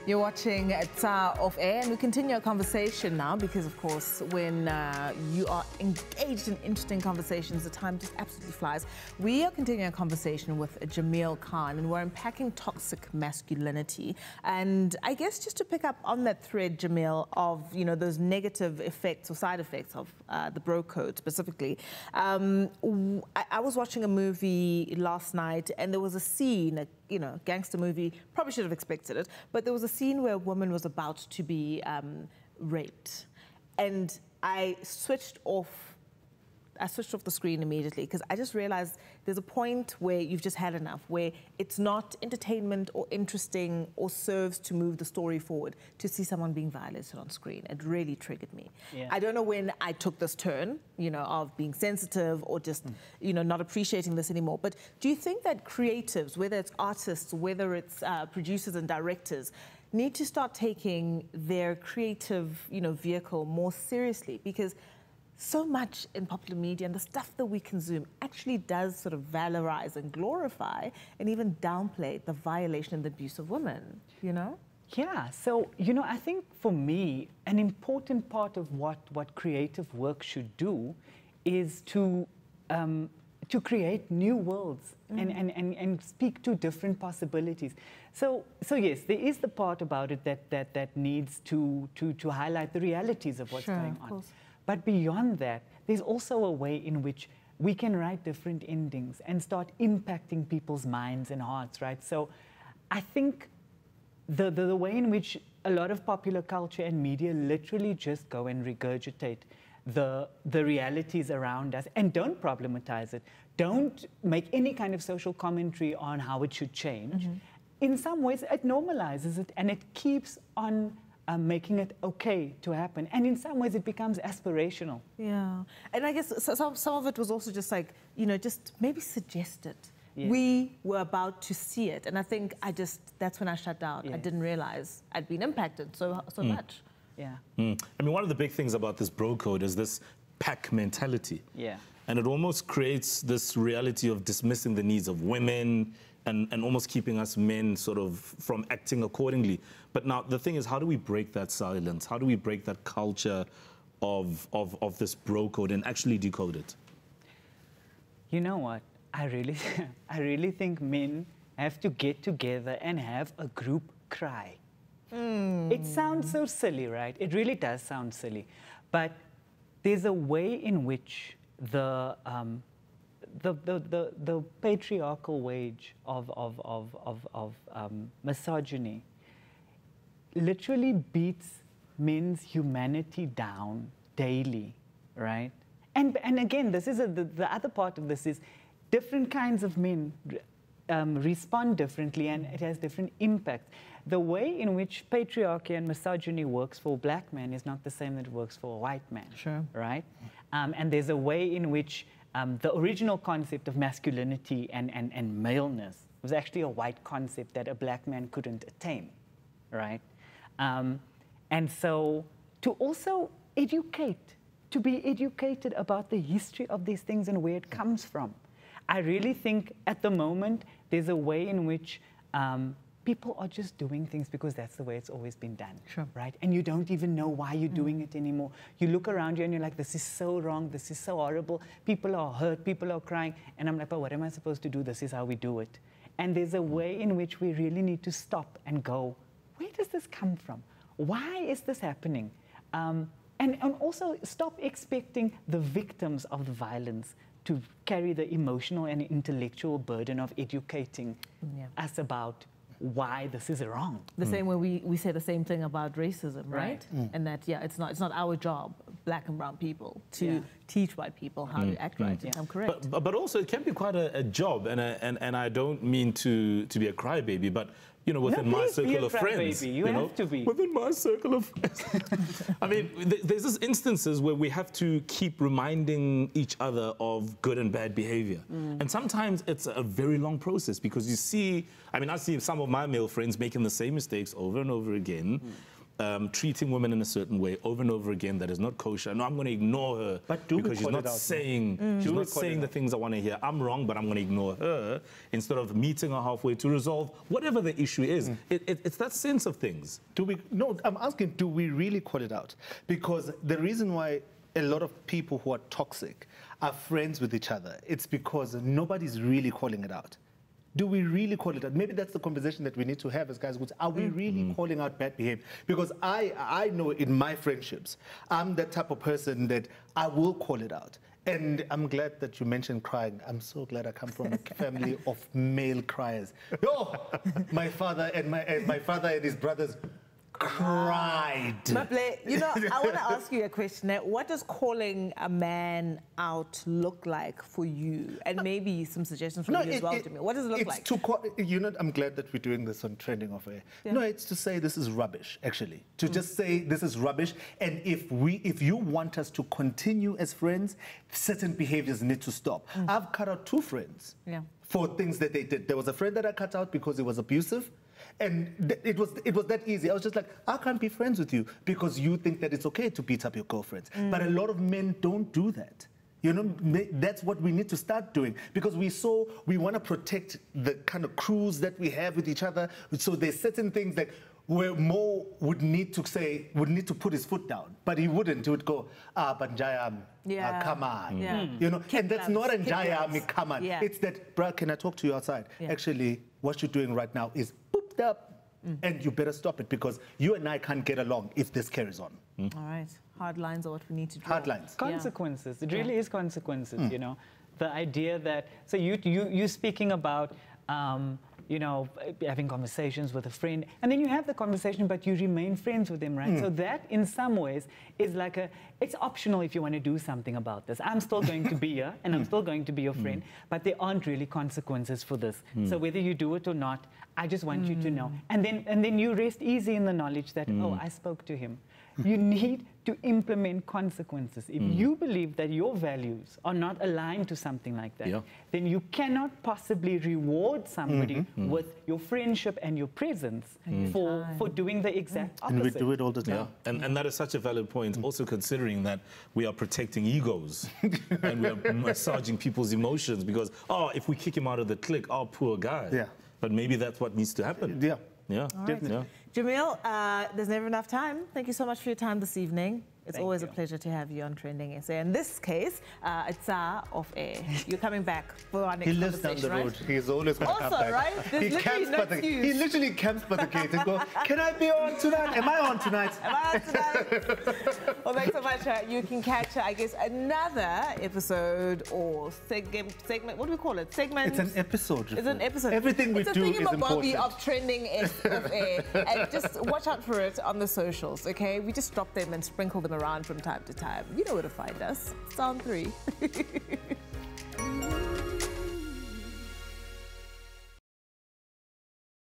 You're watching Tsar Off Air, and we continue our conversation now because, of course, when you are engaged in interesting conversations, the time just absolutely flies. We are continuing our conversation with Jamil Khan, and we're unpacking toxic masculinity. And I guess just to pick up on that thread, Jamil, of those negative effects or side effects of the bro code specifically. I was watching a movie last night, and there was a scene, gangster movie, probably should have expected it, but there was a scene where a woman was about to be raped, and I switched off the screen immediately because I just realized there's a point where you've just had enough, where it's not entertainment or interesting or serves to move the story forward to see someone being violated on screen. It really triggered me. Yeah. I don't know when I took this turn, of being sensitive or just, not appreciating this anymore. But do you think that creatives, whether it's artists, whether it's producers and directors, need to start taking their creative, vehicle more seriously? Because so much in popular media and the stuff that we consume actually does sort of valorize and glorify and even downplay the violation and the abuse of women, Yeah, so, I think for me, an important part of what creative work should do is to create new worlds and speak to different possibilities. So yes, there is the part about it that needs to highlight the realities of what's going on. Course. But beyond that, there's also a way in which we can write different endings and start impacting people's minds and hearts, right? So I think the way in which a lot of popular culture and media literally just go and regurgitate the realities around us and don't problematize it, don't make any kind of social commentary on how it should change. In some ways, it normalizes it and it keeps on making it okay to happen. And in some ways, it becomes aspirational. Yeah. And I guess some of it was also just like, just maybe suggested. Yeah. We were about to see it. And I think that's when I shut down. Yeah. I didn't realize I'd been impacted so much. Yeah. I mean, one of the big things about this bro code is this pack mentality. Yeah. And it almost creates this reality of dismissing the needs of women and almost keeping us men sort of from acting accordingly. But now the thing is, how do we break that silence? How do we break that culture of this bro code and actually decode it? You know what? I really think men have to get together and have a group cry. It sounds so silly, right? It really does sound silly. But there's a way in which the patriarchal wage of misogyny literally beats men's humanity down daily, right? And again, this is the other part of this is different kinds of men respond differently, and it has different impacts. The way in which patriarchy and misogyny works for a black man is not the same that it works for a white man. Sure. Right? And there's a way in which the original concept of masculinity and maleness was actually a white concept that a black man couldn't attain, right? And so to also educate, to be educated about the history of these things and where it comes from. I really think at the moment there's a way in which people are just doing things because that's the way it's always been done, right? And you don't even know why you're doing it anymore. You look around you and you're like, this is so wrong, this is so horrible, people are hurt, people are crying, and I'm like, but what am I supposed to do? This is how we do it. And there's a way in which we really need to stop and go, where does this come from? Why is this happening? And also stop expecting the victims of the violence to carry the emotional and intellectual burden of educating us about why this is wrong. The same way we say the same thing about racism, right? And that, it's not our job, black and brown people, to teach white people how to act right. I'm correct. But also it can be quite a job, and I don't mean to be a crybaby, but within my circle of friends, you have to be. Within my circle of friends. I mean, there's this instances where we have to keep reminding each other of good and bad behavior. And sometimes it's a very long process because you see, I see some of my male friends making the same mistakes over and over again. treating women in a certain way over and over again that is not kosher. No, I'm going to ignore her because she's not saying the things I want to hear. I'm wrong, but I'm going to ignore her instead of meeting her halfway to resolve whatever the issue is. It's that sense of things. No, I'm asking, do we really call it out? Because the reason why a lot of people who are toxic are friends with each other, it's because nobody's really calling it out. Do we really call it out? Maybe that's the conversation that we need to have as guys. Are we really calling out bad behavior? Because I know in my friendships, I'm that type of person that I will call it out. And I'm glad that you mentioned crying. I'm so glad I come from a family of male criers. Oh, my father and his brothers cried. Maple, you know, I want to ask you a question. What does calling a man out look like for you? And maybe some suggestions from you as well, Jamil. What does it look like? I'm glad that we're doing this on Trending Off Air. Yeah. No, it's to say this is rubbish, actually. To just say this is rubbish. And if you want us to continue as friends, certain behaviors need to stop. I've cut out 2 friends for things that they did. There was a friend that I cut out because he was abusive. And it was that easy. I was just like, I can't be friends with you because you think that it's okay to beat up your girlfriends. But a lot of men don't do that. You know, that's what we need to start doing because we want to protect the kind of crews that we have with each other. So there's certain things that where Mo would need to put his foot down, but he wouldn't. He would go, but Njayami, come on. You know, and that's not a Njayami, come on. It's that, bruh, can I talk to you outside? Actually, what you're doing right now is booped up. And you better stop it because you and I can't get along if this carries on. All right. Hard lines are what we need to draw. Hard lines. Consequences. It really is consequences, you know. The idea that, so you speaking about, you know, having conversations with a friend, and then you have the conversation, but you remain friends with them, right? So that, in some ways, is like it's optional if you want to do something about this. I'm still going to be here, and I'm still going to be your friend, but there aren't really consequences for this. So whether you do it or not, I just want you to know. And then you rest easy in the knowledge that, oh, I spoke to him. You need to implement consequences. If you believe that your values are not aligned to something like that, then you cannot possibly reward somebody with your friendship and your presence for doing the exact opposite. And we do it all the time. And that is such a valid point, also considering that we are protecting egos and we are massaging people's emotions because, oh, if we kick him out of the clique, oh, poor guy. But maybe that's what needs to happen. Yeah, definitely. Jamil, there's never enough time. Thank you so much for your time this evening. It's always a pleasure to have you on Trending SA. In this case, it's Off Air. You're coming back for our next conversation, right? He lives down the road. He's always going to come back. Right? He literally camps by the gate and goes, can I be on tonight? Am I on tonight? Am I on tonight? Well, thanks so much. You can catch, I guess, another episode or segment. What do we call it? Segment? It's an episode. It's an episode. Everything we do is important. Of Trending SA. And just watch out for it on the socials, okay? We just drop them and sprinkle them around from time to time. You know where to find us. Sound 3.